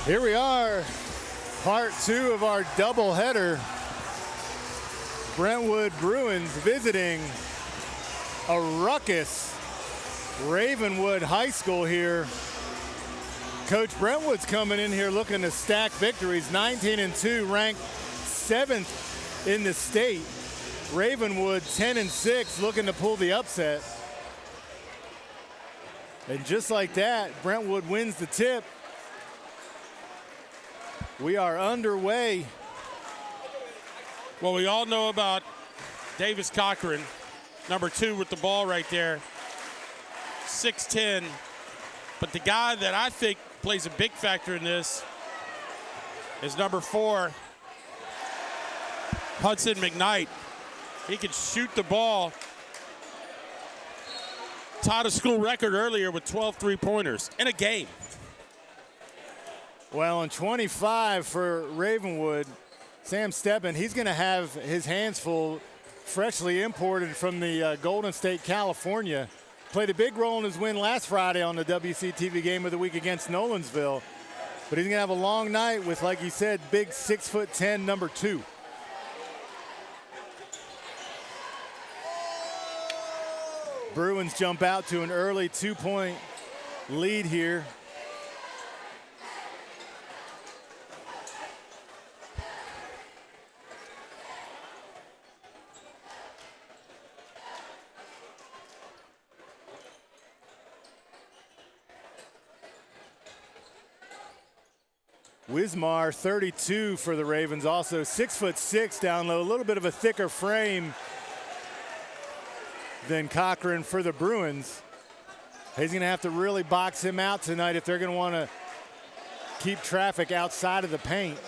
Here we are, part two of our doubleheader. Brentwood Bruins visiting a ruckus Ravenwood High School here. Coach Brentwood's coming in here looking to stack victories, 19-2, ranked 7th in the state. Ravenwood 10-6, looking to pull the upset. And just like that, Brentwood wins the tip. We are underway. Well, we all know about Davis Cochran, number 2 with the ball right there, 6'10". But the guy that I think plays a big factor in this is number 4, Hudson McKnight. He can shoot the ball. Tied a school record earlier with 12 three-pointers in a game. Well, in 25 for Ravenwood, Sam Steppen, he's going to have his hands full, freshly imported from the Golden State, California. Played a big role in his win last Friday on the WCTV Game of the Week against Nolensville. But he's going to have a long night with, like you said, big 6'10", number 2. Bruins jump out to an early 2-point lead here. Wismar, 32 for the Ravens, also 6'6" down low, a little bit of a thicker frame than Cochran for the Bruins. He's going to have to really box him out tonight if they're going to want to keep traffic outside of the paint.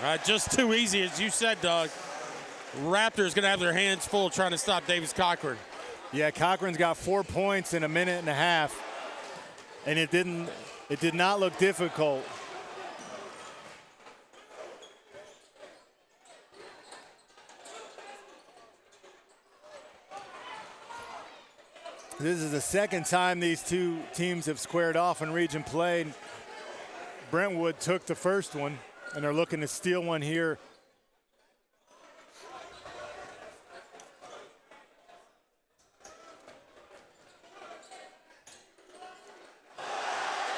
All right, just too easy, as you said, Doug. Raptors going to have their hands full trying to stop Davis Cochran. Yeah, Cochran's got 4 points in a minute and a half, and it did not look difficult. This is the second time these two teams have squared off in region play. Brentwood took the first one, and they're looking to steal one here.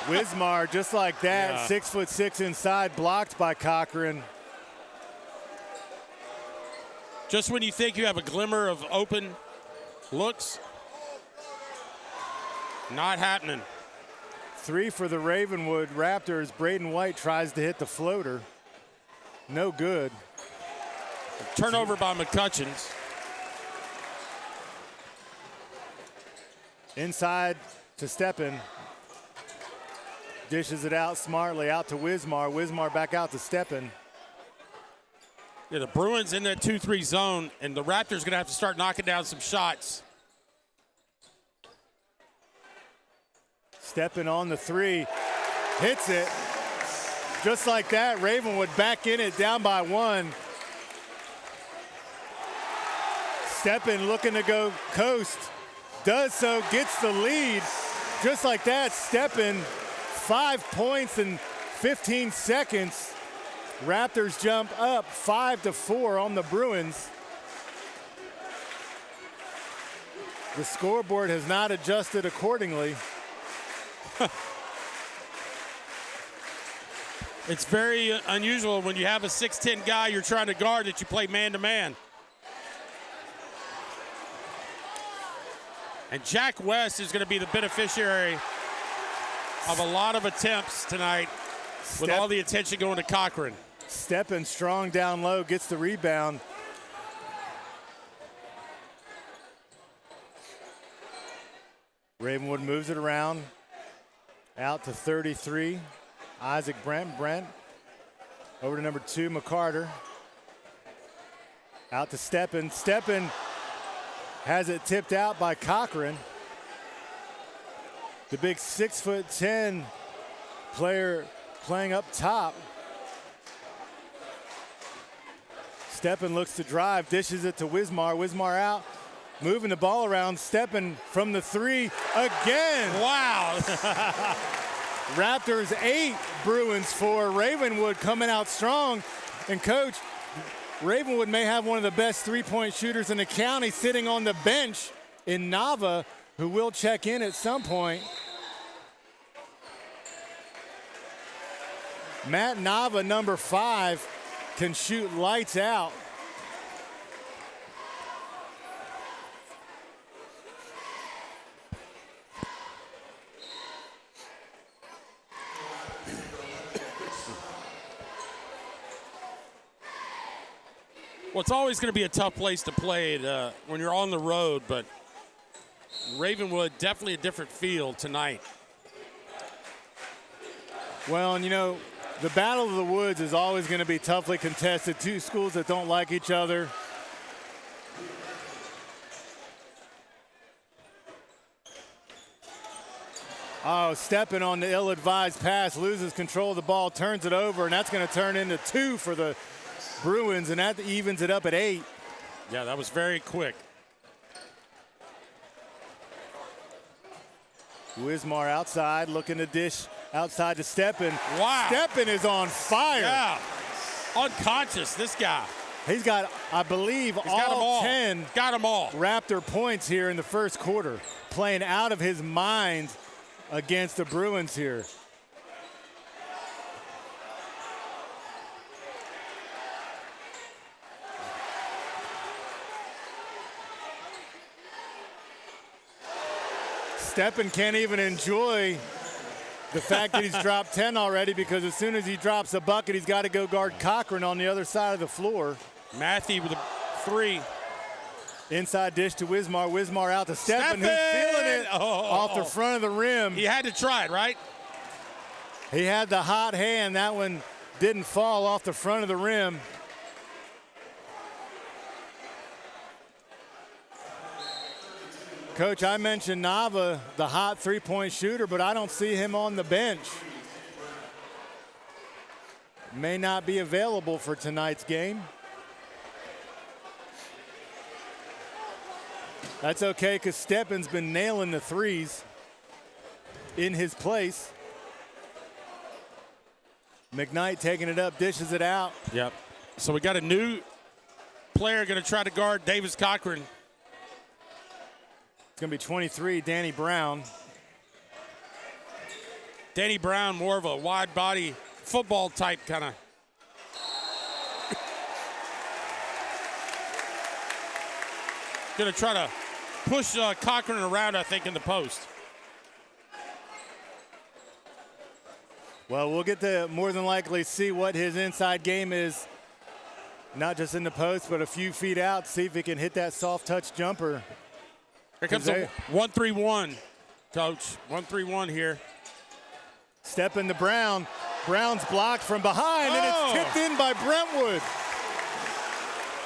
Wismar, just like that, yeah. 6'6" inside, blocked by Cochran. Just when you think you have a glimmer of open looks, not happening. 3 for the Ravenwood Raptors. Braden White tries to hit the floater. No good. Turnover by McCutcheons. Inside to Steppen. Dishes it out smartly, out to Wismar. Wismar back out to Steppen. Yeah, the Bruins in that 2-3 zone, and the Raptors going to have to start knocking down some shots. Steppen on the 3, hits it. Just like that, Ravenwood back in it, down by 1. Steppen looking to go coast, does so, gets the lead. Just like that, Steppen, 5 points in 15 seconds. Raptors jump up 5-4 on the Bruins. The scoreboard has not adjusted accordingly. It's very unusual when you have a 6'10" guy you're trying to guard that you play man-to-man. And Jack West is going to be the beneficiary of a lot of attempts tonight with all the attention going to Cochran. Steppen strong down low, gets the rebound. Ravenwood moves it around. Out to 33, Isaac Brent. Over to number 2, McCarter. Out to Steppen. Steppen has it tipped out by Cochran. The big 6'10" player playing up top. Steppen looks to drive, dishes it to Wismar. Wismar out, moving the ball around, stepping from the three again. Wow. Raptors 8, Bruins 4. Ravenwood coming out strong. And Coach, Ravenwood may have one of the best three-point shooters in the county sitting on the bench in Nava, who will check in at some point. Matt Nava, number 5, can shoot lights out. Well, it's always going to be a tough place to play when you're on the road, but Ravenwood, definitely a different feel tonight. Well, and you know, the Battle of the Woods is always going to be toughly contested. Two schools that don't like each other. Oh, stepping on the ill-advised pass, loses control of the ball, turns it over, and that's going to turn into 2 for the Bruins, and that evens it up at 8. Yeah, that was very quick. Wismar outside, looking to dish outside to Steppen. Wow. Steppen is on fire. Yeah. Unconscious, this guy. He's got, I believe, all 10 got them all. Raptor points here in the first quarter. Playing out of his mind against the Bruins here. Steppen can't even enjoy the fact that he's dropped 10 already, because as soon as he drops a bucket, he's got to go guard Cochran on the other side of the floor. Matthew with a 3. Inside dish to Wismar. Wismar out to Steppen, who's feeling it off the front of the rim. He had to try it, right? He had the hot hand. That one didn't fall off the front of the rim. Coach, I mentioned Nava, the hot three-point shooter, but I don't see him on the bench. May not be available for tonight's game. That's okay, because Steppen's been nailing the threes in his place. McKnight taking it up, dishes it out. Yep. So we got a new player going to try to guard Davis Cochran. It's going to be 23, Danny Brown. Danny Brown, more of a wide body football type kind of. Going to try to push Cochran around, I think, in the post. Well, we'll get to more than likely see what his inside game is, not just in the post, but a few feet out, see if he can hit that soft touch jumper. Here comes a 1-3-1, Coach. 1-3-1 here. Steppen to Brown. Brown's blocked from behind, and it's tipped in by Brentwood.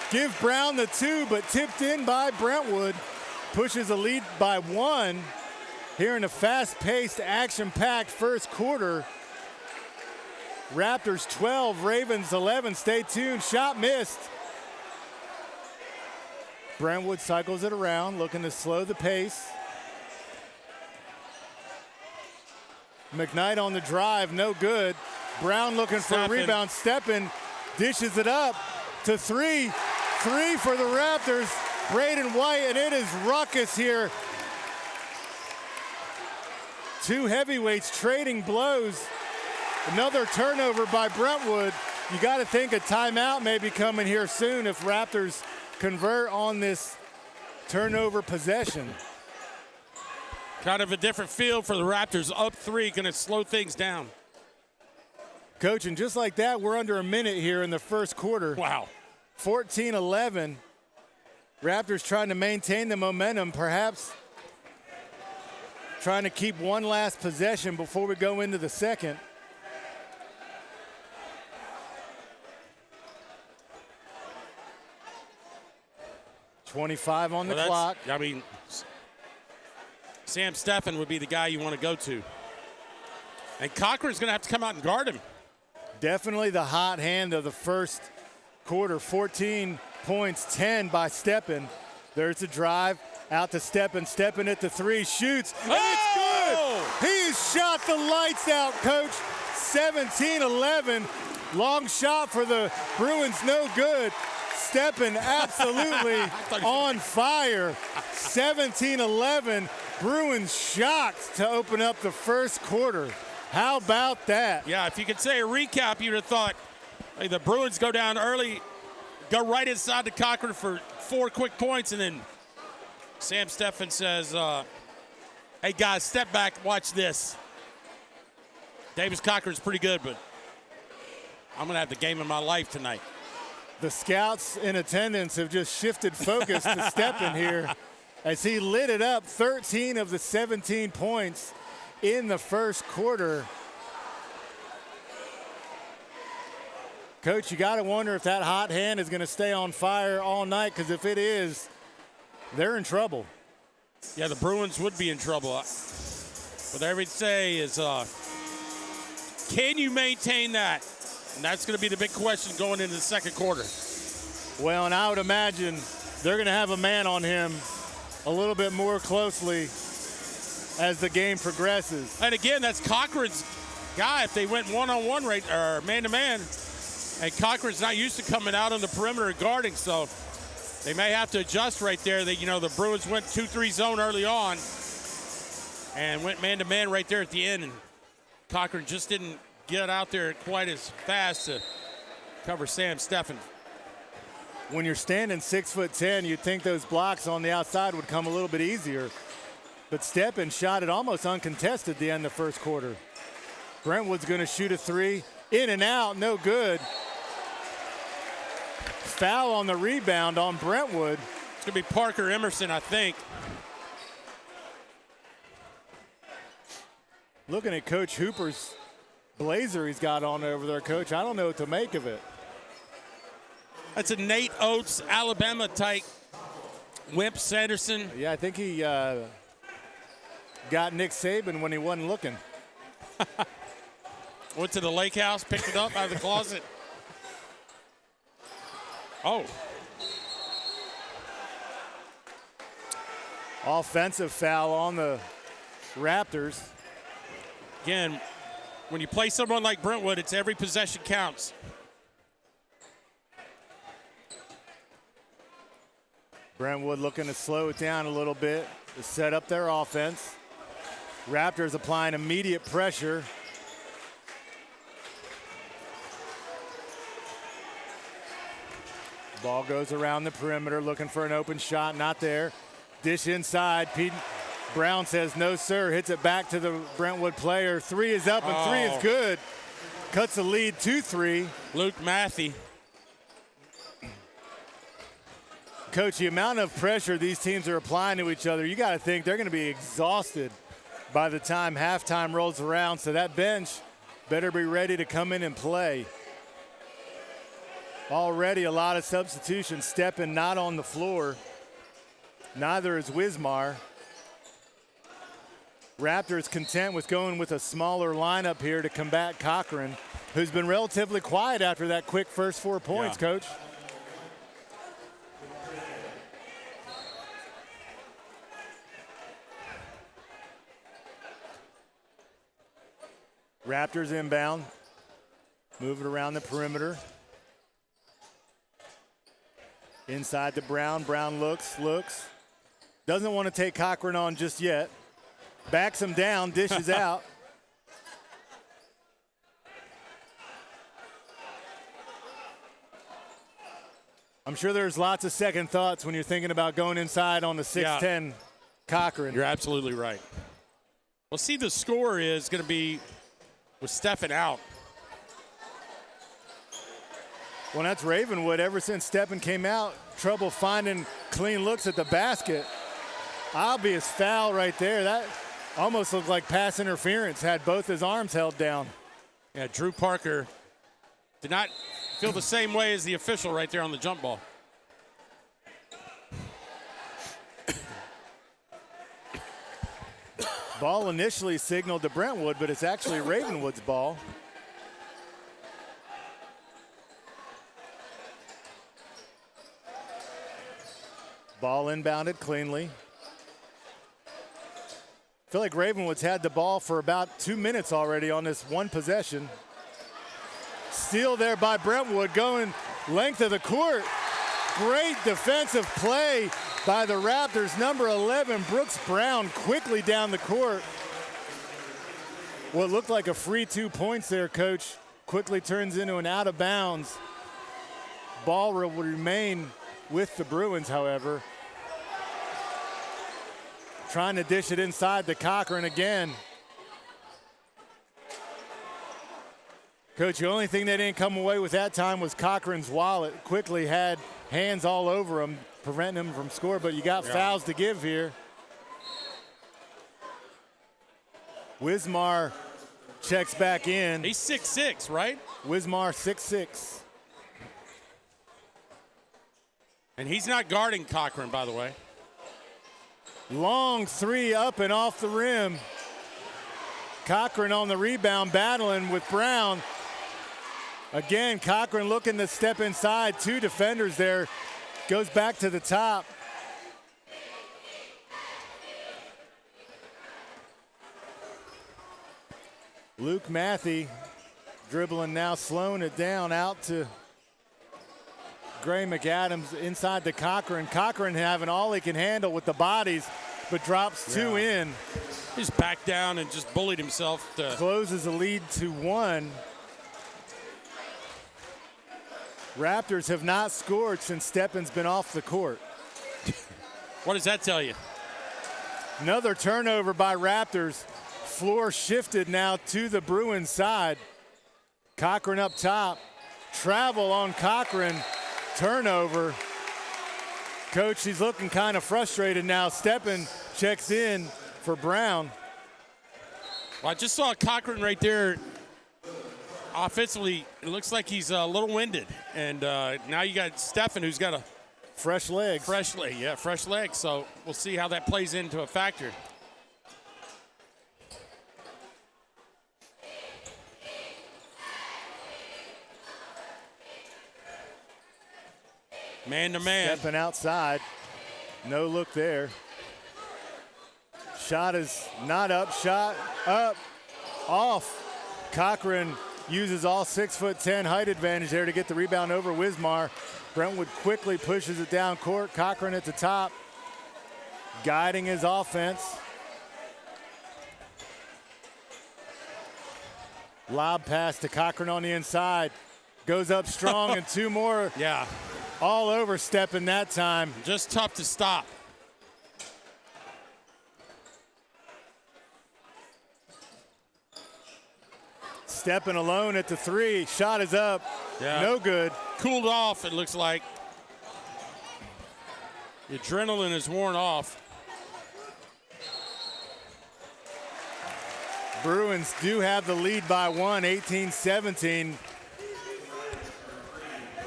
Give Brown the 2, but tipped in by Brentwood. Pushes a lead by 1 here in a fast-paced, action-packed first quarter. Raptors 12, Ravens 11. Stay tuned. Shot missed. Brentwood cycles it around, looking to slow the pace. McKnight on the drive, no good. Brown looking for a rebound. Steppen dishes it up to 3. 3 for the Raptors. Braden White, and it is ruckus here. Two heavyweights trading blows. Another turnover by Brentwood. You got to think a timeout may be coming here soon if Raptors convert on this turnover possession. Kind of a different feel for the Raptors. Up 3, going to slow things down. Coach, and just like that, we're under a minute here in the first quarter. Wow. 14-11. Raptors trying to maintain the momentum, perhaps trying to keep one last possession before we go into the second. .25 on the clock. I mean, Sam Steppen would be the guy you want to go to. And Cochran's going to have to come out and guard him. Definitely the hot hand of the first quarter. 14 points, 10 by Steppen. There's the drive. Out to Steppen at the three, shoots, and Oh! it's good. He's shot the lights out, Coach. 17-11. Long shot for the Bruins, no good. Steppen absolutely on fire. 17-11. Bruins shocked to open up the first quarter. How about that? Yeah, if you could say a recap, you'd have thought, hey, the Bruins go down early, go right inside to Cochran for 4 quick points, and then Sam Steffen says, hey, guys, step back, watch this. Davis Cochran's pretty good, but I'm going to have the game of my life tonight. The scouts in attendance have just shifted focus to Steppen here as he lit it up. 13 of the 17 points in the first quarter. Coach, you got to wonder if that hot hand is going to stay on fire all night, because if it is, they're in trouble. Yeah, the Bruins would be in trouble. What I would say is, can you maintain that? And that's going to be the big question going into the second quarter. Well, and I would imagine they're going to have a man on him a little bit more closely as the game progresses. And again, that's Cochran's guy. If they went one-on-one or man-to-man, and Cochran's not used to coming out on the perimeter and guarding, so they may have to adjust right there. The Bruins went 2-3 zone early on and went man-to-man right there at the end, and Cochran just didn't get out there quite as fast to cover Sam Steffen. When you're standing 6'10", you'd think those blocks on the outside would come a little bit easier. But Steppen shot it almost uncontested at the end of the first quarter. Brentwood's going to shoot a three. In and out, no good. Foul on the rebound on Brentwood. It's going to be Parker Emerson, I think. Looking at Coach Hooper's blazer he's got on over there, Coach. I don't know what to make of it. That's a Nate Oates, Alabama type. Wimp Sanderson. Yeah, I think he got Nick Saban when he wasn't looking. Went to the lake house, picked it up out of the closet. Oh. Offensive foul on the Raptors. Again, when you play someone like Brentwood, it's every possession counts. Brentwood looking to slow it down a little bit to set up their offense. Raptors applying immediate pressure. Ball goes around the perimeter looking for an open shot, not there. Dish inside, Pete Brown says no sir, hits it back to the Brentwood player. Three is up and three is good. Cuts the lead 2-3. Luke Matthey. Coach, the amount of pressure these teams are applying to each other, you got to think they're going to be exhausted by the time halftime rolls around. So that bench better be ready to come in and play. Already a lot of substitutions. Steppen not on the floor. Neither is Wismar. Raptors content with going with a smaller lineup here to combat Cochran, who's been relatively quiet after that quick first 4 points, Coach. Raptors inbound. Move it around the perimeter. Inside to Brown. Brown looks. Doesn't want to take Cochran on just yet. Backs him down, dishes out. I'm sure there's lots of second thoughts when you're thinking about going inside on the 6'10 Cochran. You're absolutely right. Well, see, the score is going to be with Steffen out. Well, that's Ravenwood. Ever since Steppen came out, trouble finding clean looks at the basket. Obvious foul right there. That almost looked like pass interference, had both his arms held down. Yeah, Drew Parker did not feel the same way as the official right there on the jump ball. Ball initially signaled to Brentwood, but it's actually Ravenwood's ball. Ball inbounded cleanly. I feel like Ravenwood's had the ball for about 2 minutes already on this one possession. Steal there by Brentwood, going length of the court. Great defensive play by the Raptors. Number 11, Brooks Brown, quickly down the court. What looked like a free 2 points there, Coach, quickly turns into an out of bounds. Ball will remain with the Bruins, however. Trying to dish it inside to Cochran again. Coach, the only thing they didn't come away with that time was Cochran's wallet. Quickly had hands all over him, preventing him from score, but you got fouls to give here. Wismar checks back in. He's 6'6", right? Wismar 6'6". And he's not guarding Cochran, by the way. Long three up and off the rim. Cochran on the rebound, battling with Brown. Again, Cochran looking to step inside. 2 defenders there. Goes back to the top. Luke Matthey dribbling now, slowing it down out to Gray McAdams inside to Cochran. Cochran having all he can handle with the bodies, but drops 2 in. He's backed down and just bullied himself. Closes the lead to 1. Raptors have not scored since Stepan's been off the court. What does that tell you? Another turnover by Raptors. Floor shifted now to the Bruins side. Cochran up top. Travel on Cochran. Turnover. Coach, he's looking kind of frustrated now. Stepan checks in for Brown. Well, I just saw Cochran right there. Offensively, it looks like he's a little winded. And now you got Stephan, who's got a fresh leg. Fresh leg. So we'll see how that plays into a factor. Man to man. Stepping outside. No look there. Shot is not up. Shot up. Off. Cochran uses all 6'10" height advantage there to get the rebound over Wismar. Brentwood quickly pushes it down court. Cochran at the top, guiding his offense. Lob pass to Cochran on the inside. Goes up strong and 2 more. Yeah. All over Stepan that time. Just tough to stop. Stepan alone at the 3. Shot is up. Yeah. No good. Cooled off, it looks like. The adrenaline is worn off. Bruins do have the lead by 1, 18-17.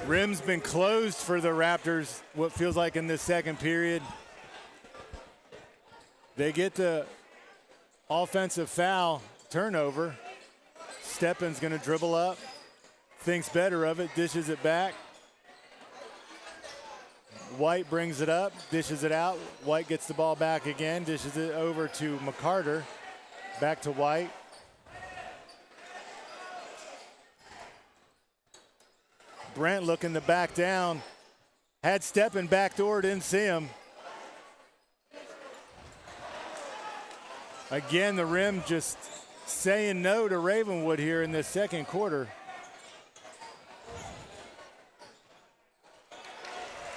Rim's been closed for the Raptors, what feels like in this second period. They get the offensive foul turnover. Stepan's going to dribble up, thinks better of it, dishes it back. White brings it up, dishes it out. White gets the ball back again, dishes it over to McCarter. Back to White. Brent looking to back down. Had Stepan backdoor, didn't see him. Again, the rim just saying no to Ravenwood here in this second quarter.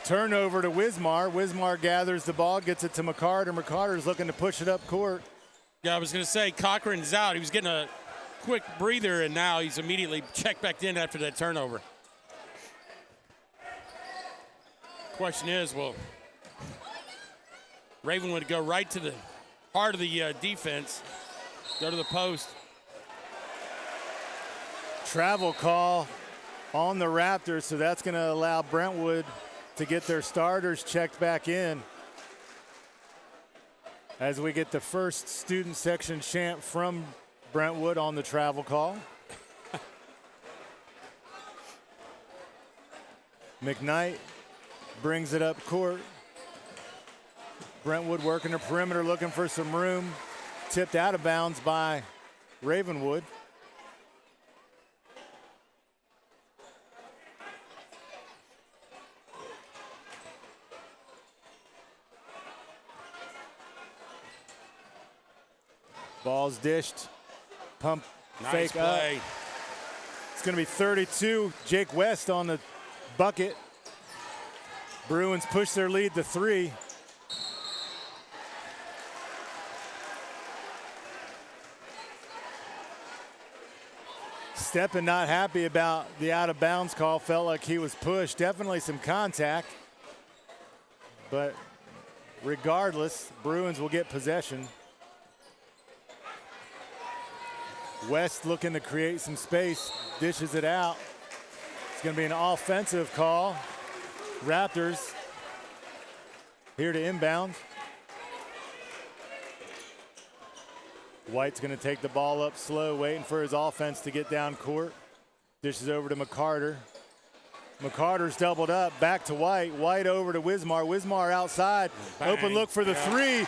Turnover to Wismar. Wismar gathers the ball, gets it to McCarter. McCarter's looking to push it up court. Yeah, I was going to say, Cochran's out. He was getting a quick breather, and now he's immediately checked back in after that turnover. Question is, will Ravenwood go right to the heart of the defense, go to the post? Travel call on the Raptors, so that's going to allow Brentwood to get their starters checked back in. As we get the first student section chant from Brentwood on the travel call. McKnight brings it up court. Brentwood working the perimeter, looking for some room. Tipped out of bounds by Ravenwood. Ball's dished. Pump Nice fake play. up. It's going to be 32. Jake West on the bucket. Bruins push their lead to 3. Steppen not happy about the out of bounds call. Felt like he was pushed. Definitely some contact. But regardless, Bruins will get possession. West looking to create some space, dishes it out. It's going to be an offensive call. Raptors here to inbound. White's going to take the ball up slow, waiting for his offense to get down court. Dishes over to McCarter. McCarter's doubled up, back to White. White over to Wismar. Wismar outside. Bang. Open look for the three.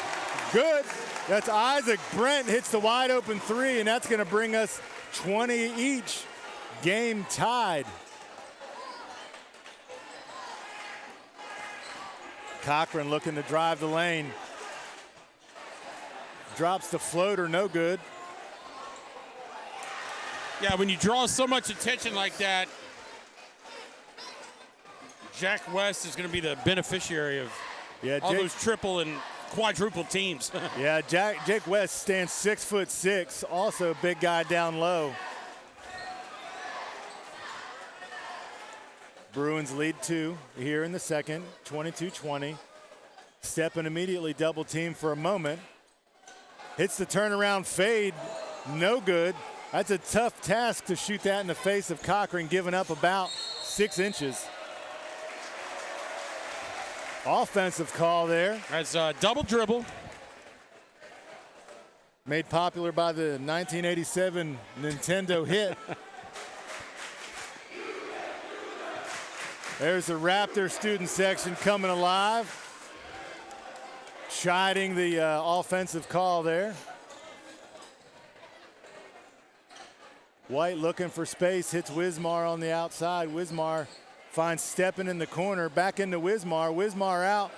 Good. That's Isaac. Brent hits the wide open 3, and that's going to bring us 20 each. Game tied. Cochran looking to drive the lane. Drops the floater, no good. Yeah, when you draw so much attention like that, Jack West is going to be the beneficiary of all those triple and quadruple teams. Yeah, Jake West stands 6'6", also a big guy down low. Bruins lead 2 here in the second, 22-20. Steppen immediately double team for a moment. Hits the turnaround fade, no good. That's a tough task to shoot that in the face of Cochran, giving up about 6 inches. Offensive call there. That's a double dribble. Made popular by the 1987 Nintendo hit. There's the Raptor student section coming alive. Chiding the offensive call there. White looking for space, hits Wismar on the outside. Wismar finds Steppen in the corner, back into Wismar. Wismar out.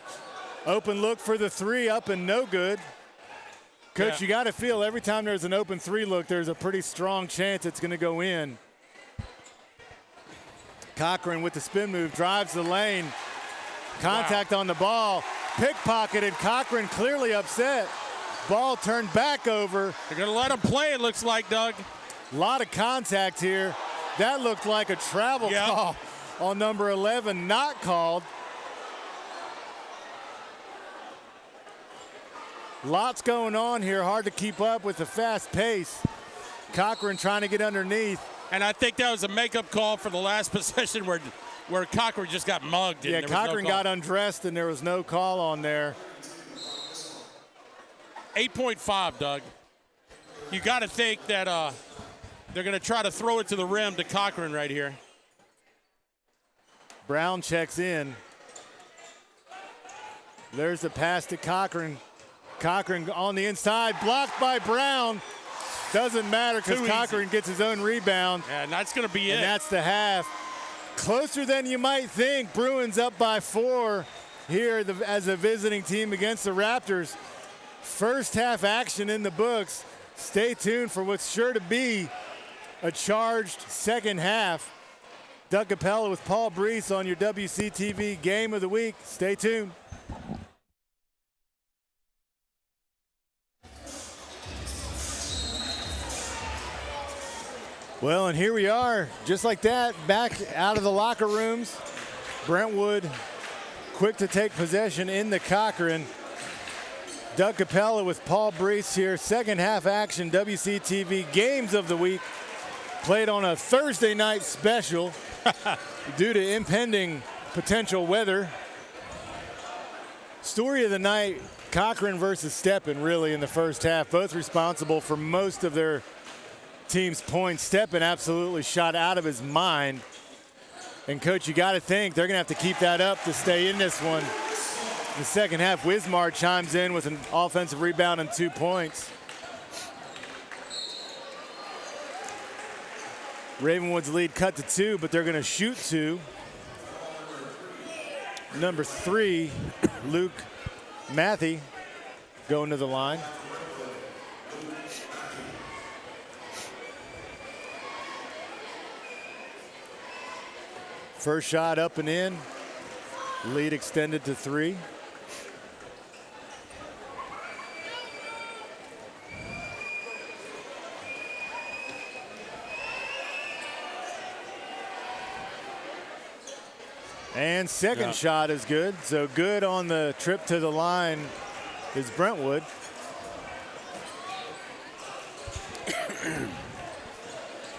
Open look for the 3, up and no good. Coach, you got to feel every time there's an open 3 look, there's a pretty strong chance it's going to go in. Cochran with the spin move, drives the lane. Contact on the ball. Pickpocketed. Cochran clearly upset. Ball turned back over. They're going to let him play, it looks like, Doug. A lot of contact here. That looked like a travel call on number 11, not called. Lots going on here. Hard to keep up with the fast pace. Cochran trying to get underneath. And I think that was a makeup call for the last possession where Cochran just got mugged. Yeah, Cochran got undressed and there was no call on there. 8.5, Doug. You got to think that they're going to try to throw it to the rim to Cochran right here. Brown checks in. There's the pass to Cochran. Cochran on the inside, blocked by Brown. Doesn't matter because Cochran gets his own rebound. Yeah, and that's going to be it. And that's the half. Closer than you might think. Bruins up by 4 here as a visiting team against the Raptors. First half action in the books. Stay tuned for what's sure to be a charged second half. Doug Capella with Paul Brees on your WCTV Game of the Week. Stay tuned. Well, and here we are, just like that, back out of the locker rooms. Brentwood quick to take possession in the Cochran. Doug Capella with Paul Brees here. Second half action, WCTV Games of the Week. Played on a Thursday night special due to impending potential weather. Story of the night, Cochran versus Steppen really in the first half. Both responsible for most of their team's points. Steppen absolutely shot out of his mind. And Coach, you got to think they're going to have to keep that up to stay in this one. In the second half, Wismar chimes in with an offensive rebound and 2 points. Ravenwood's lead cut to 2, but they're going to shoot 2. Number 3, Luke Matthey, going to the line. First shot up and in. Lead extended to 3. And second shot is good. So good on the trip to the line is Brentwood.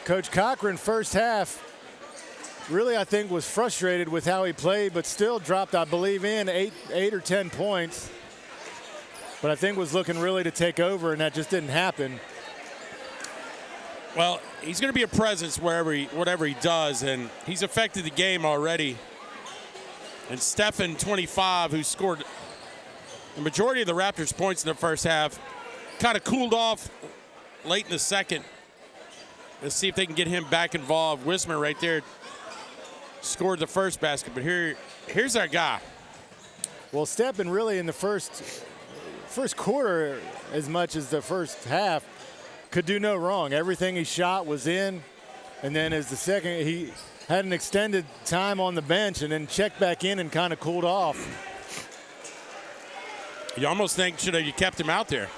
Coach Cochran, first half, really I think was frustrated with how he played, but still dropped, I believe, in 8 or 10 points. But I think was looking really to take over, and that just didn't happen. Well, he's going to be a presence whatever he does, and he's affected the game already. And Stephen, 25, who scored the majority of the Raptors' points in the first half, kind of cooled off late in the second. Let's see if they can get him back involved. Wismer right there scored the first basket, but here's our guy. Well, Stephen really in the first quarter, as much as the first half, could do no wrong. Everything he shot was in, and then as the second, he had an extended time on the bench and then checked back in and kind of cooled off. You almost think should have you kept him out there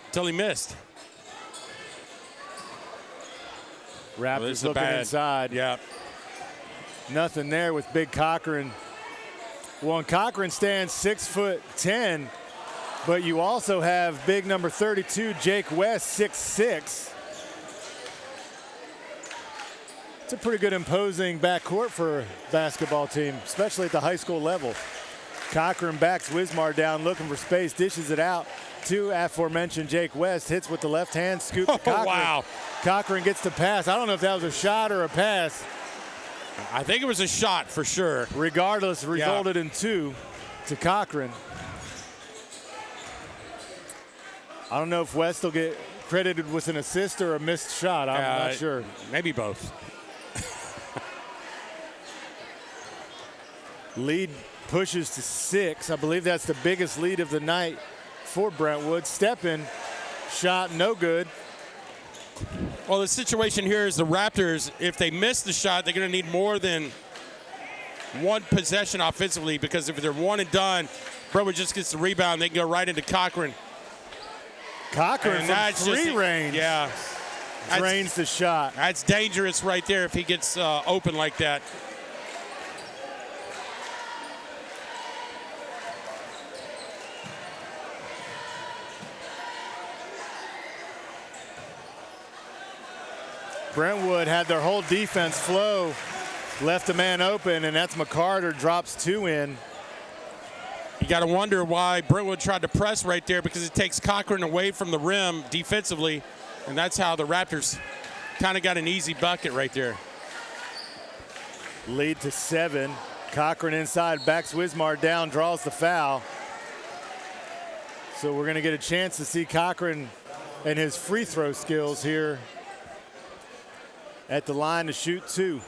until he missed. Raptors looking inside. Yeah. Nothing there with big Cochran. Well, and Cochran stands 6'10", but you also have big number 32, Jake West, 6'6". It's a pretty good imposing backcourt for a basketball team, especially at the high school level. Cochran backs Wismar down, looking for space, dishes it out to aforementioned Jake West, hits with the left hand, scoop to Cochran. Wow. Cochran gets the pass. I don't know if that was a shot or a pass. I think it was a shot for sure. Regardless, resulted in 2 to Cochran. I don't know if West will get credited with an assist or a missed shot. I'm not sure. Maybe both. Lead pushes to 6. I believe that's the biggest lead of the night for Brentwood. Step-in shot, no good. Well, the situation here is the Raptors, if they miss the shot, they're going to need more than one possession offensively, because if they're one and done, Brentwood just gets the rebound. They can go right into Cochran. Cochran from 3 range. Yeah. Drains the shot. That's dangerous right there if he gets open like that. Brentwood had their whole defense flow, left a man open, and that's McCarter, drops 2 in. You got to wonder why Brentwood tried to press right there, because it takes Cochran away from the rim defensively, and that's how the Raptors kind of got an easy bucket right there. Lead to 7. Cochran inside, backs Wismar down, draws the foul. So we're going to get a chance to see Cochran and his free throw skills here at the line to shoot 2.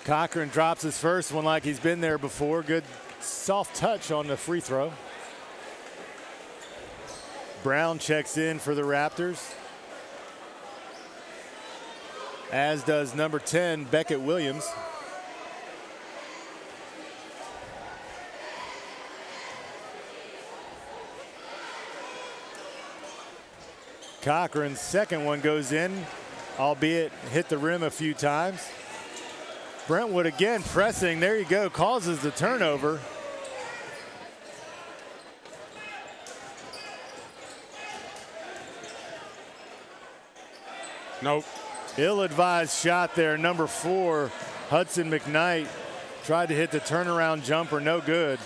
Cochran drops his first one like he's been there before. Good soft touch on the free throw. Brown checks in for the Raptors, as does number 10, Beckett Williams. Cochran's second one goes in, albeit hit the rim a few times. Brentwood again pressing, there you go, causes the turnover. Nope. Ill-advised shot there, number 4, Hudson McKnight. Tried to hit the turnaround jumper, no good.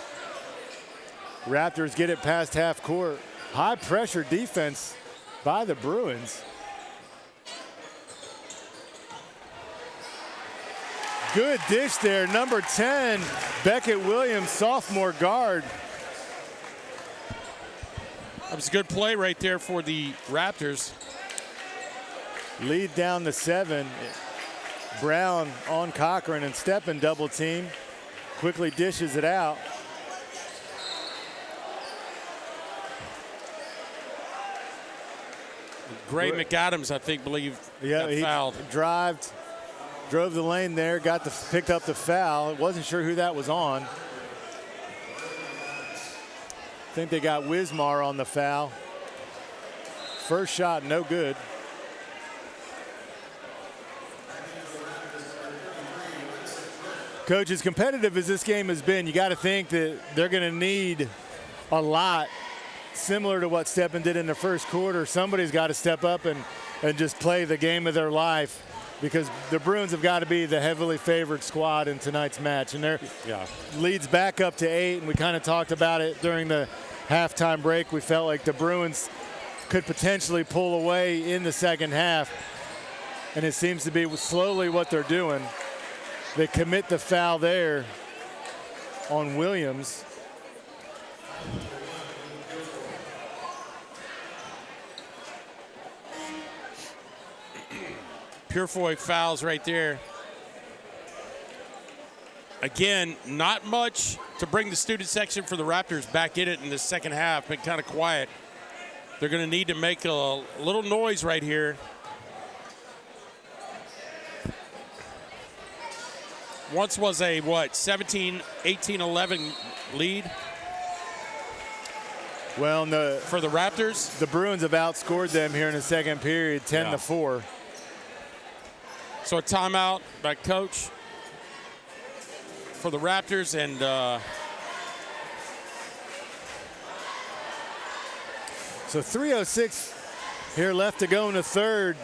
Raptors get it past half court. High pressure defense by the Bruins. Good dish there, number 10, Beckett Williams, sophomore guard. That was a good play right there for the Raptors. Lead down to 7. Brown on Cochran and Steppen double team. Quickly dishes it out. Gray McAdams, I think, got fouled. Drove the lane there, picked up the foul. Wasn't sure who that was on. I think they got Wismar on the foul. First shot, no good. Coach, as competitive as this game has been, you got to think that they're going to need a lot, similar to what Steppen did in the first quarter. Somebody's got to step up and just play the game of their life, because the Bruins have got to be the heavily favored squad in tonight's match. And their leads back up to 8, and we kind of talked about it during the halftime break. We felt like the Bruins could potentially pull away in the second half, and it seems to be slowly what they're doing. They commit the foul there on Williams. Purefoy fouls right there. Again, not much to bring the student section for the Raptors back in it in the second half. Been kind of quiet. They're going to need to make a little noise right here. Once was a, 17, 18, 11 lead? Well, for the Raptors? The Bruins have outscored them here in the second period, 10-4. So a timeout by Coach for the Raptors, and so 3:06 here left to go in the third.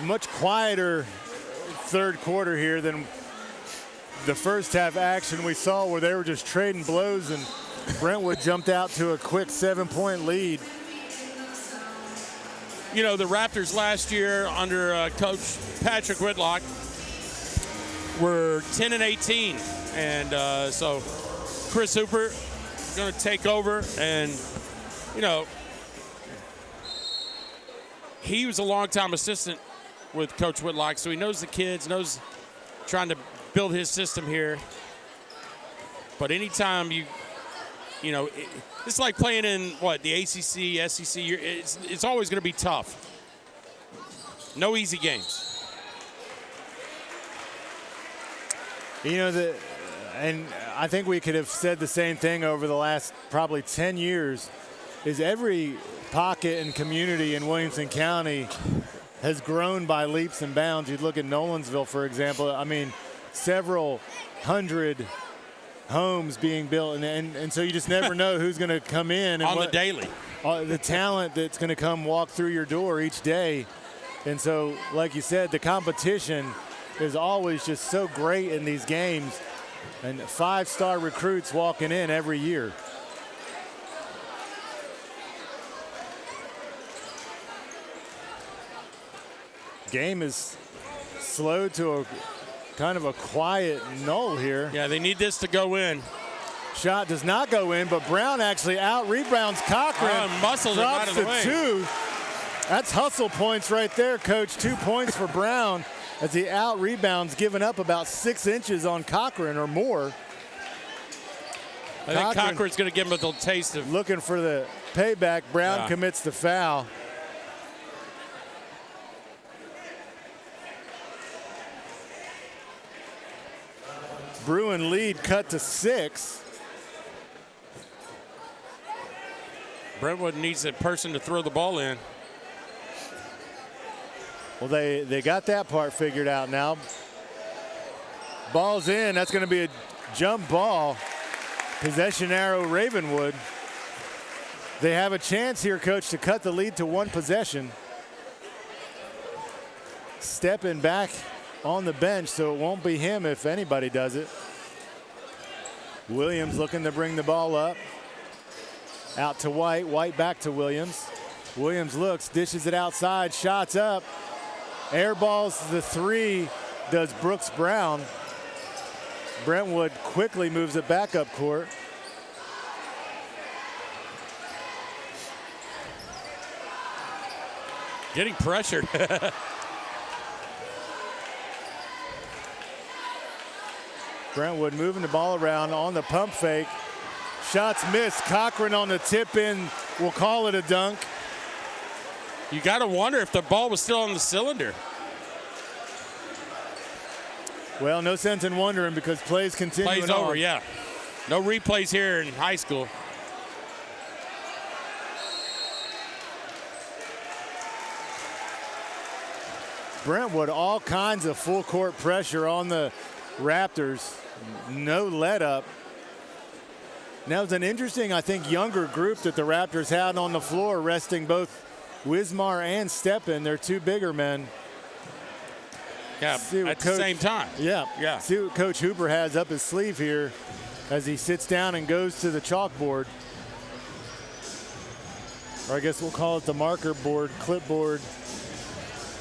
Much quieter third quarter here than the first half action we saw, where they were just trading blows, and Brentwood jumped out to a quick 7-point lead. You know, the Raptors last year under Coach Patrick Whitlock were 10-18, and so Chris Hooper going to take over, and you know, he was a longtime assistant with Coach Whitlock, so he knows the kids, knows trying to build his system here. But anytime you know, it's like playing in the ACC, SEC. It's always going to be tough. No easy games. You know, and I think we could have said the same thing over the last probably 10 years, is every pocket and community in Williamson County has grown by leaps and bounds. You'd look at Nolensville, for example. I mean, several hundred homes being built, and so you just never know who's going to come in. And on the daily. The talent that's going to come walk through your door each day. And so, like you said, the competition is always just so great in these games, and 5-star recruits walking in every year. Game is slowed to a kind of a quiet null here. Yeah, they need this to go in. Shot does not go in, but Brown actually out-rebounds Cochran. Muscles it out of the way. 2. That's hustle points right there, Coach. 2 points for Brown as he out-rebounds, giving up about 6 inches on Cochran or more. I think Cochran's going to give him a little taste of. Looking for the payback. Brown commits the foul. Bruin lead cut to 6. Brentwood needs a person to throw the ball in. Well, they got that part figured out now. Ball's in. That's going to be a jump ball. Possession arrow, Ravenwood. They have a chance here, Coach, to cut the lead to 1 possession. stepping back on the bench, so it won't be him if anybody does it. Williams looking to bring the ball up. Out to White. White back to Williams. Williams looks, dishes it outside, shots up. Airballs the three, does Brooks Brown. Brentwood quickly moves it back up court. Getting pressured. Brentwood moving the ball around on the pump fake. Shots missed. Cochran on the tip in. We'll call it a dunk. You got to wonder if the ball was still on the cylinder. Well, no sense in wondering because plays continuing Plays over, yeah. No replays here in high school. Brentwood, all kinds of full court pressure on the Raptors. No let up. Now it's an interesting, I think, younger group that the Raptors had on the floor, resting both Wismar and Steppen. They're two bigger men. Yeah, at the same time. Yeah. See what Coach Hooper has up his sleeve here as he sits down and goes to the chalkboard. Or I guess we'll call it the marker board, clipboard.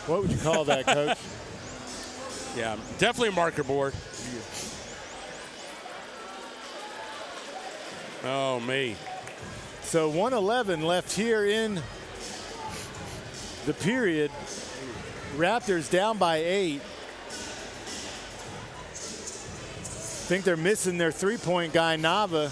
What would you call that, Coach? Yeah, definitely a marker board. Oh, me. So 1:11 left here in the period. Raptors down by 8. Think they're missing their three-point guy, Nava.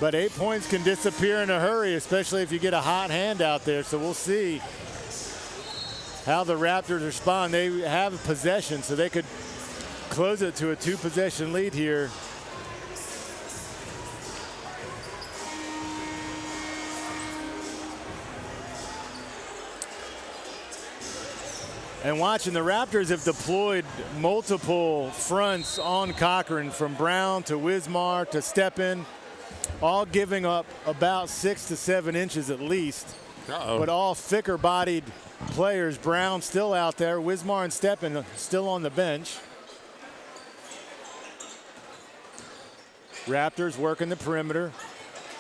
But 8 points can disappear in a hurry, especially if you get a hot hand out there. So we'll see how the Raptors respond. They have possession, so they could close it to a 2-possession lead here. And watching, the Raptors have deployed multiple fronts on Cochran, from Brown to Wismar to Steppen, all giving up about 6 to 7 inches at least. But all thicker-bodied players. Brown still out there. Wismar and Steppen still on the bench. Raptors working the perimeter.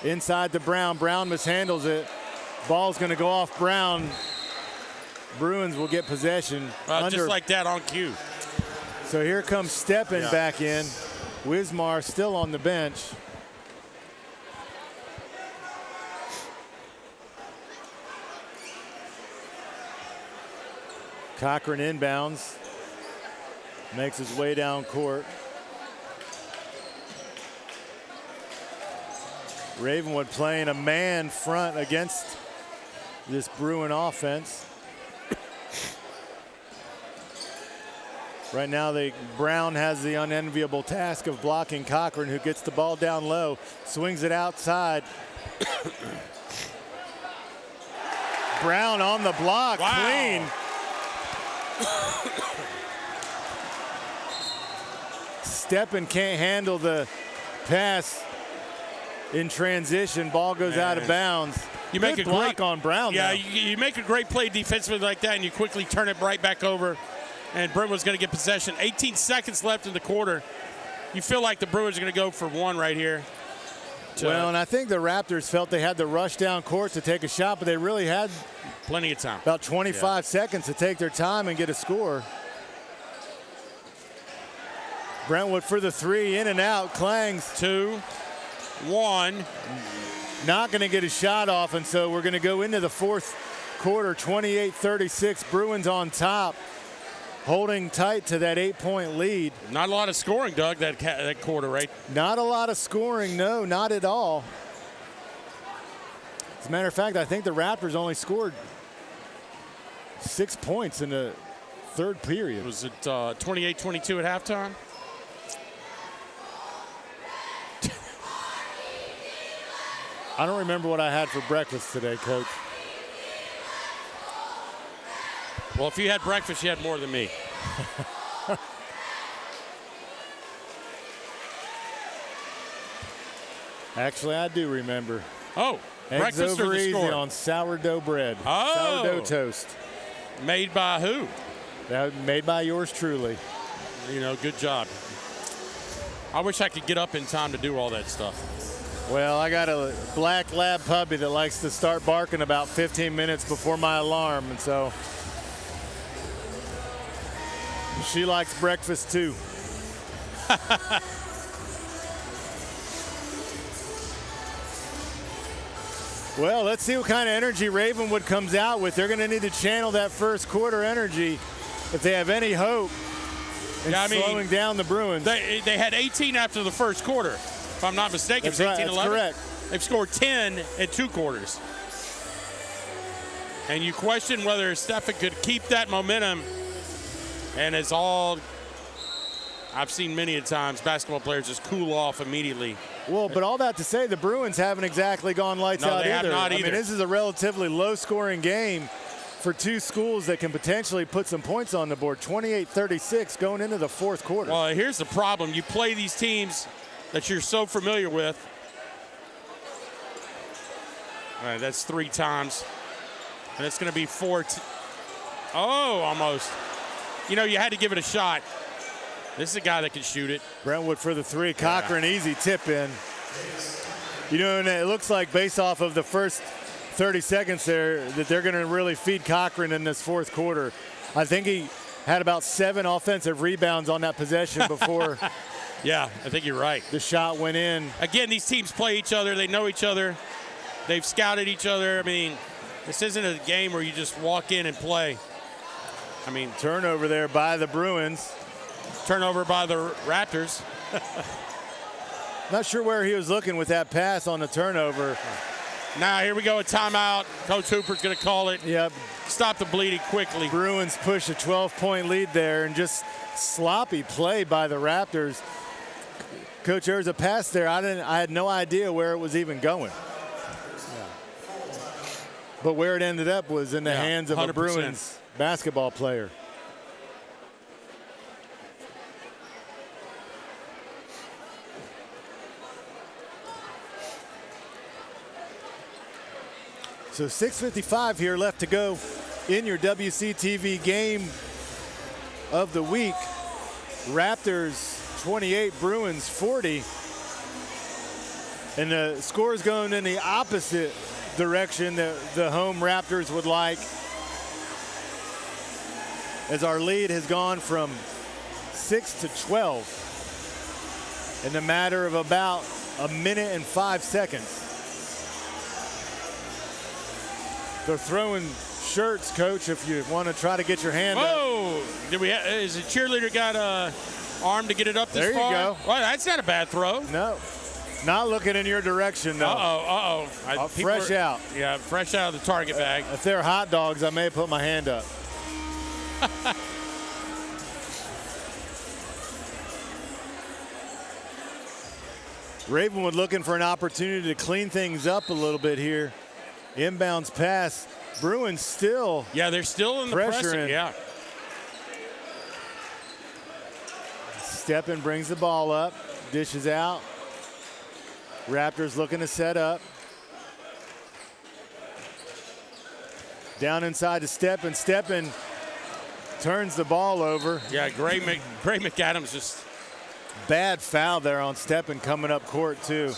Inside to Brown. Brown mishandles it. Ball's going to go off Brown. Bruins will get possession. Just like that, on cue. So here comes Steppen back in. Wismar still on the bench. Cochran inbounds. Makes his way down court. Ravenwood playing a man front against this Bruin offense. Right now, Brown has the unenviable task of blocking Cochran, who gets the ball down low, swings it outside. Brown on the block, clean. Steppen can't handle the pass in transition. Ball goes out of bounds. You make a block on Brown. Yeah, you make a great play defensively like that, and you quickly turn it right back over. And Brentwood's going to get possession. 18 seconds left in the quarter. You feel like the Brewers are going to go for one right here. Well, and I think the Raptors felt they had to rush down court to take a shot, but they really had plenty of time. About 25 seconds to take their time and get a score. Brentwood for the three, in and out. Clangs. 2, 1. Not going to get a shot off, and so we're going to go into the fourth quarter. 28-36. Bruins on top, holding tight to that 8-point lead. Not a lot of scoring, Doug, that quarter, right? Not a lot of scoring, no, not at all. As a matter of fact, I think the Raptors only scored 6 points in the third period. Was it 28-22 at halftime? I don't remember what I had for breakfast today, Coach. Well, if you had breakfast, you had more than me. Actually, I do remember. Oh. Eggs Breakfast or over the easy score? on sourdough bread. Oh. Sourdough toast. Made by who? Made by yours truly. You know, good job. I wish I could get up in time to do all that stuff. Well, I got a black lab puppy that likes to start barking about 15 minutes before my alarm, and so she likes breakfast too. Well, let's see what kind of energy Ravenwood comes out with. They're going to need to channel that first quarter energy if they have any hope in slowing down the Bruins. They had 18 after the first quarter, if I'm not mistaken. That's it was 18-11. That's correct. They've scored 10 in 2 quarters. And you question whether Stefan could keep that momentum. And it's all, I've seen many a times, basketball players just cool off immediately. Well, but all that to say, the Bruins haven't exactly gone lights out they either. have not either. I mean, this is a relatively low-scoring game for two schools that can potentially put some points on the board. 28-36 going into the fourth quarter. Well, here's the problem. You play these teams that you're so familiar with. All right, that's 3 times. And it's going to be 4. Oh, almost. You know, you had to give it a shot. This is a guy that can shoot it. Brentwood for the 3. Cochran, easy tip in. You know, and it looks like based off of the first 30 seconds there that they're going to really feed Cochran in this fourth quarter. I think he had about 7 offensive rebounds on that possession before. Yeah, I think you're right. The shot went in. Again, these teams play each other. They know each other. They've scouted each other. I mean, this isn't a game where you just walk in and play. I mean, turnover there by the Bruins. Turnover by the Raptors. Not sure where he was looking with that pass on the turnover. Now here we go, a timeout. Coach Hooper's going to call it. Yep. Stop the bleeding quickly. Bruins push a 12-point lead there, and just sloppy play by the Raptors. Coach, there was a pass there. I had no idea where it was even going. But where it ended up was in the hands of 100%. A Bruins basketball player. So 6:55 here left to go in your WCTV game of the week. Raptors 28, Bruins 40. And the score is going in the opposite direction that the home Raptors would like, as our lead has gone from 6 to 12 in the matter of about a minute and 5 seconds. They're throwing shirts, Coach, if you want to try to get your hand up. Whoa! Is the cheerleader got an arm to get it up this far? There you go. Well, that's not a bad throw. No. Not looking in your direction, though. Fresh out. Yeah, fresh out of the target bag. If they're hot dogs, I may put my hand up. Ravenwood looking for an opportunity to clean things up a little bit here. Inbounds pass. Bruins still. Yeah, they're still in the pressing. Yeah. Steppen brings the ball up, dishes out. Raptors looking to set up. Down inside to Steppen. Steppen turns the ball over. Yeah, Gray McAdams just. Bad foul there on Steppen coming up court, too.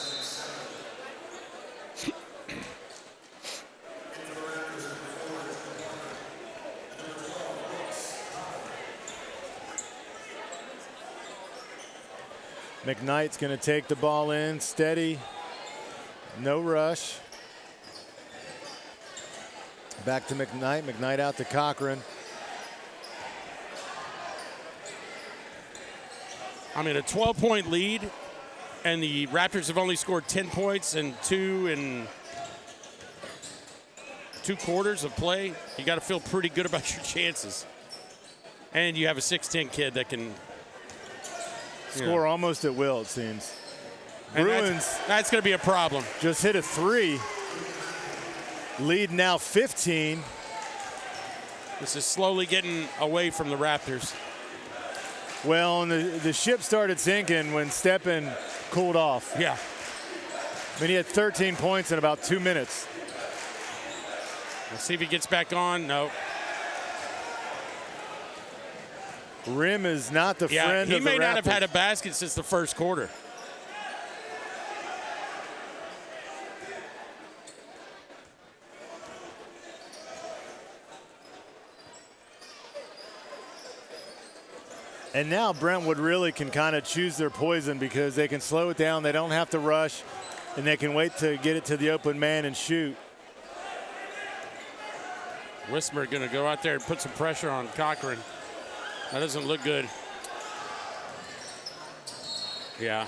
McKnight's going to take the ball in, steady, no rush. Back to McKnight, McKnight out to Cochran. I mean, a 12-point lead, and the Raptors have only scored 10 points in two quarters of play. You got to feel pretty good about your chances. And you have a 6'10" kid that can score almost at will, it seems. And Bruins. That's going to be a problem. Just hit a 3. Lead now 15. This is slowly getting away from the Raptors. Well, and the ship started sinking when Steppen cooled off. Yeah. I mean, he had 13 points in about 2 minutes. Let's see if he gets back on. No. Rim is not the friend of the Raptors. He may not have had a basket since the first quarter. And now Brentwood really can kind of choose their poison because they can slow it down. They don't have to rush, and they can wait to get it to the open man and shoot. Wismer going to go out there and put some pressure on Cochran. That doesn't look good. Yeah.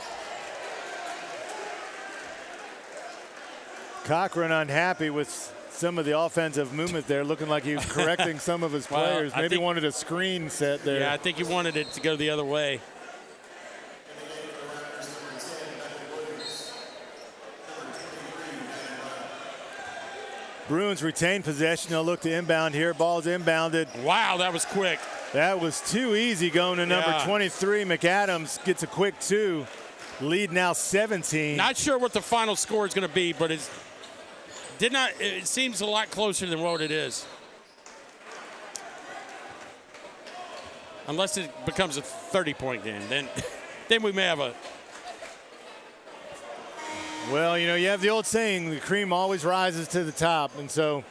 Cochran unhappy with some of the offensive movement there, looking like he was correcting some of his players. Maybe wanted a screen set there. Yeah, I think he wanted it to go the other way. Bruins retain possession. They'll look to inbound here. Ball's inbounded. Wow, that was quick. That was too easy going to number 23. McAdams gets a quick 2. Lead now 17. Not sure what the final score is going to be, but it seems a lot closer than what it is. Unless it becomes a 30-point game, then we may have a. Well, you know, you have the old saying, the cream always rises to the top. And so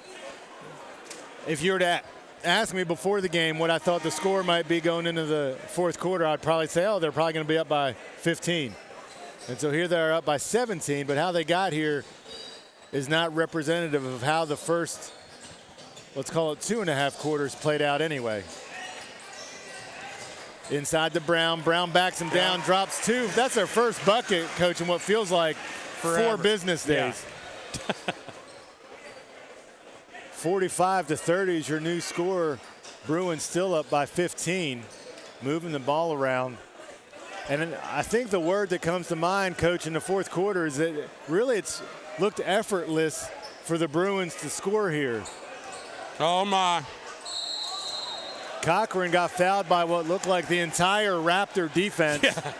if you were to ask me before the game what I thought the score might be going into the fourth quarter, I'd probably say, oh, they're probably going to be up by 15. And so here they're up by 17, but how they got here is not representative of how the first, let's call it 2.5 quarters, played out anyway. Inside to Brown. Brown backs him down, drops 2. That's their first bucket, Coach, in what feels like forever. 4 business days. Yeah. 45-30 is your new score. Bruins still up by 15, moving the ball around. And I think the word that comes to mind, Coach, in the fourth quarter is that really it's looked effortless for the Bruins to score here. Oh, my. Cochran got fouled by what looked like the entire Raptor defense. Yeah.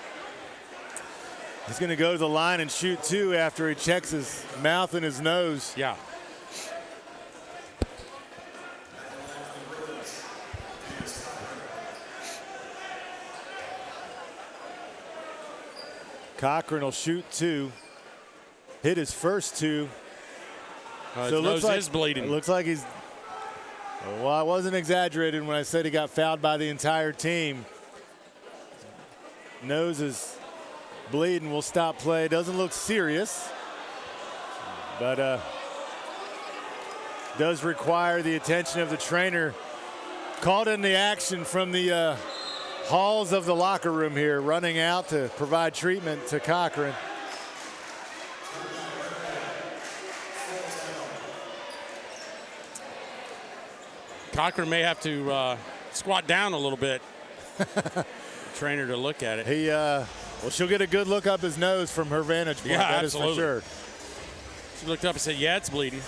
He's going to go to the line and shoot 2 after he checks his mouth and his nose. Yeah. Cochran will shoot 2. Hit his first 2. So his nose is bleeding. It looks like he's. Well, I wasn't exaggerating when I said he got fouled by the entire team. Nose is bleeding. Will stop play. Doesn't look serious, but does require the attention of the trainer. Called in the action from the halls of the locker room here, running out to provide treatment to Cochran. Cochran may have to squat down a little bit. Trainer to look at it. Well, she'll get a good look up his nose from her vantage point. Yeah, that absolutely. is for sure. She looked up and said, yeah, it's bleeding.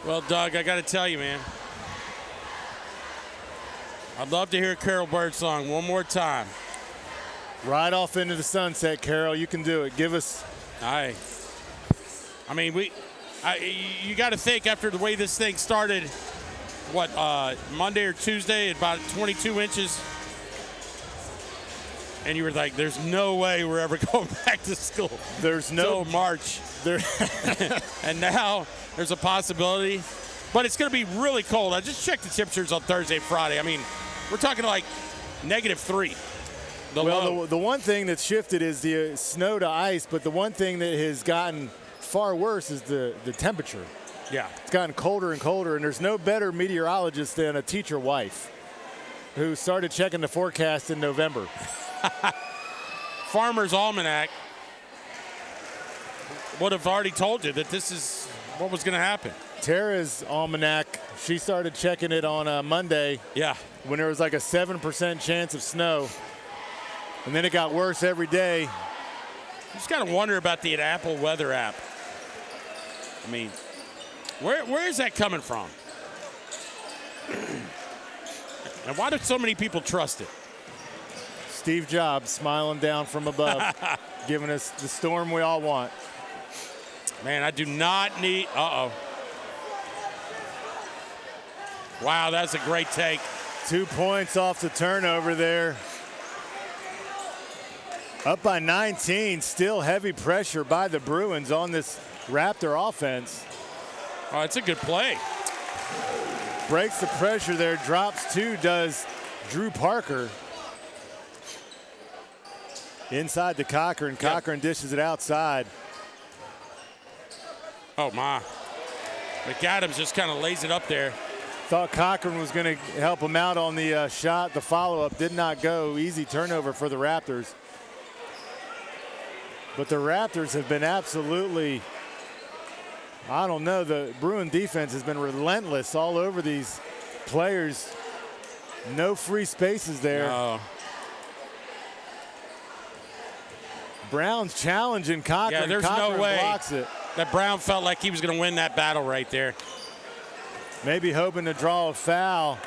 Well, Doug, I got to tell you, man, I'd love to hear Carol Birdsong one more time. Right off into the sunset, Carol. You can do it. Give us. I mean, you got to think after the way this thing started, what, Monday or Tuesday at about 22 inches, and you were like, there's no way we're ever going back to school. There's no March. And now there's a possibility, but it's going to be really cold. I just checked the temperatures on Thursday and Friday. I mean, we're talking like -3. The one thing that's shifted is the snow to ice, but the one thing that has gotten far worse is the temperature. Yeah. It's gotten colder and colder, and there's no better meteorologist than a teacher wife who started checking the forecast in November. Farmer's Almanac would have already told you that this is what was going to happen. Tara's Almanac, she started checking it on Monday. Yeah. When there was like a 7% chance of snow. And then it got worse every day. Just got to wonder about the Apple Weather app. I mean, where is that coming from? And why do so many people trust it? Steve Jobs smiling down from above, giving us the storm we all want. Man, I do not need. Uh-oh. Wow, that's a great take. 2 points off the turnover there. Up by 19, still heavy pressure by the Bruins on this Raptor offense. Oh, it's a good play. Breaks the pressure there, drops 2, does Drew Parker. Inside to Cochran. Yep. Cochran dishes it outside. Oh, my. McAdams just kind of lays it up there. Thought Cochran was going to help him out on the shot. The follow-up did not go. Easy turnover for the Raptors. But the Raptors have been absolutely, I don't know, the Bruin defense has been relentless all over these players. No free spaces there. No. Brown's challenging Cochran. Yeah, there's Cochran no way blocks it. that Brown felt like he was going to win that battle right there. Maybe hoping to draw a foul.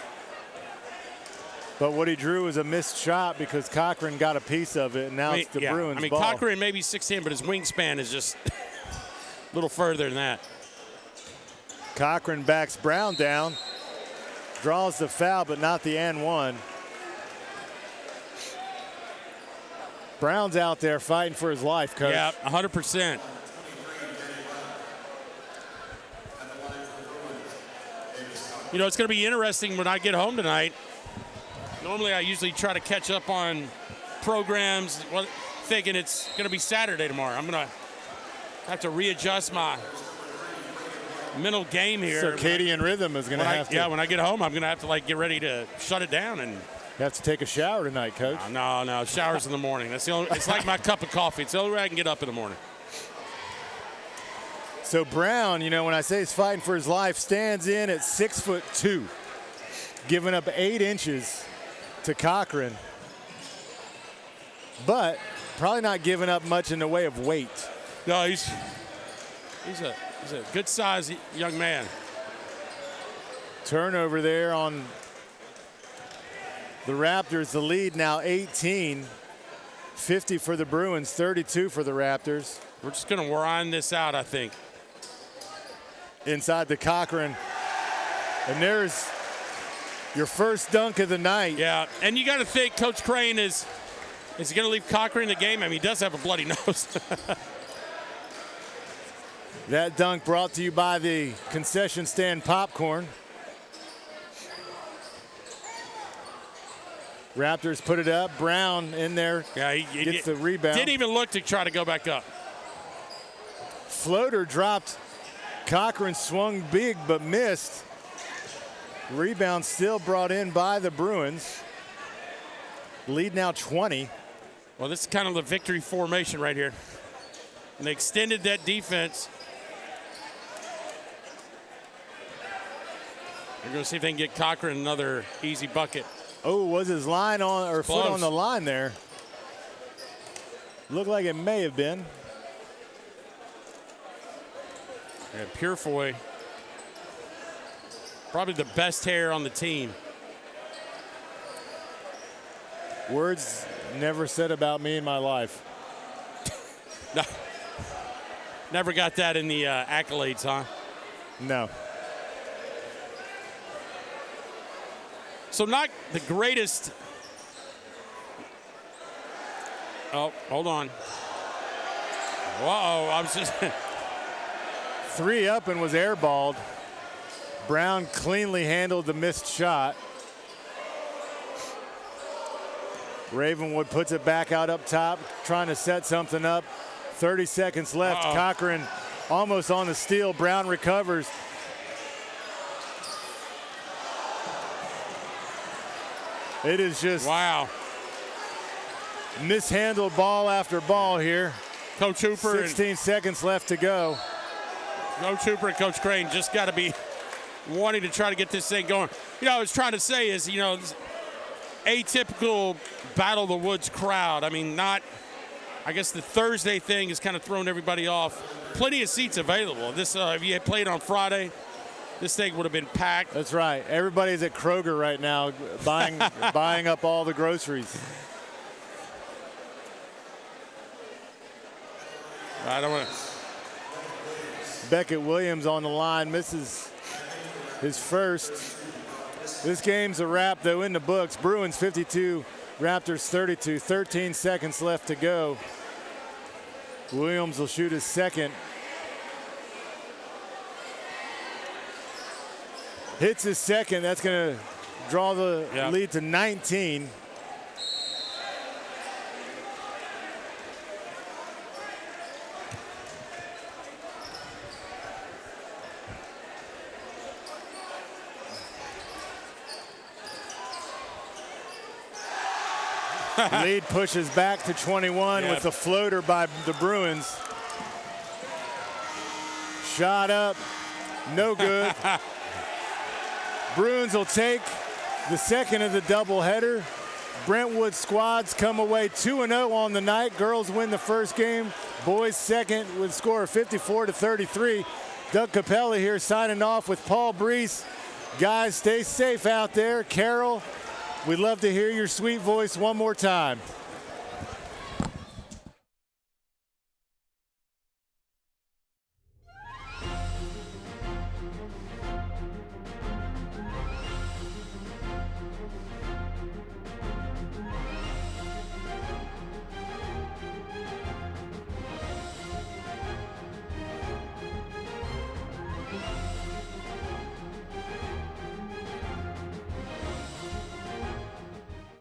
But what he drew was a missed shot because Cochran got a piece of it, and now it's the Bruins' ball. Cochran may be 6'10", but his wingspan is just a little further than that. Cochran backs Brown down, draws the foul, but not the and one. Brown's out there fighting for his life, Coach. Yeah, 100%. You know, it's going to be interesting when I get home tonight. Normally, I usually try to catch up on programs, thinking it's going to be Saturday tomorrow. I'm going to have to readjust my mental game here. Circadian rhythm is going to have to. Yeah, when I get home, I'm going to have to get ready to shut it down and. You have to take a shower tonight, Coach. No, showers in the morning. That's the only. It's like my cup of coffee. It's the only way I can get up in the morning. So Brown, you know, when I say he's fighting for his life, stands in at 6'2", giving up 8 inches to Cochran, but probably not giving up much in the way of weight. No, he's a good sized young man. Turnover there on the Raptors. The lead now 18. 50 for the Bruins, 32 for the Raptors. We're just going to wind this out, I think. Inside the Cochran. And there's your first dunk of the night. Yeah, and you got to think Coach Crane is he going to leave Cochran in the game? I mean, he does have a bloody nose. That dunk brought to you by the concession stand popcorn. Raptors put it up. Brown in there. Yeah, he gets the rebound. Didn't even look to try to go back up. Floater dropped. Cochran swung big but missed. Rebound still brought in by the Bruins. Lead now 20. Well, this is kind of the victory formation right here. And they extended that defense. They're going to see if they can get Cochran another easy bucket. Oh, was his line on or Close. foot on the line there? Looked like it may have been. Yeah, Purefoy, probably the best hair on the team. Words never said about me in my life. No, never got that in the accolades, huh? No. So not the greatest. Oh, hold on. Whoa, I was just. 3 up and was airballed. Brown cleanly handled the missed shot. Ravenwood puts it back out up top, trying to set something up. 30 seconds left. Uh-oh. Cochran almost on the steal. Brown recovers. It is just Wow. mishandled ball after ball here. Coach Hooper 16 seconds left to go. Coach Hooper and Coach Crane just got to be wanting to try to get this thing going. You know, I was trying to say is, you know, atypical Battle of the Woods crowd. I mean, not I guess the Thursday thing has kind of thrown everybody off. Plenty of seats available. This, if you had played on Friday, this thing would have been packed. That's right. Everybody's at Kroger right now buying up all the groceries. I don't want to. Beckett Williams on the line, misses his first. This game's a wrap, though, in the books. Bruins 52, Raptors 32. 13 seconds left to go. Williams will shoot his second. Hits his second. That's going to draw the lead to 19. Lead pushes back to 21 with the floater by the Bruins. Shot up, no good. Bruins will take the second of the doubleheader. Brentwood squads come away 2-0 on the night. Girls win the first game. Boys second with a score of 54-33. Doug Capella here signing off with Paul Brees. Guys, stay safe out there. Carol, we'd love to hear your sweet voice one more time.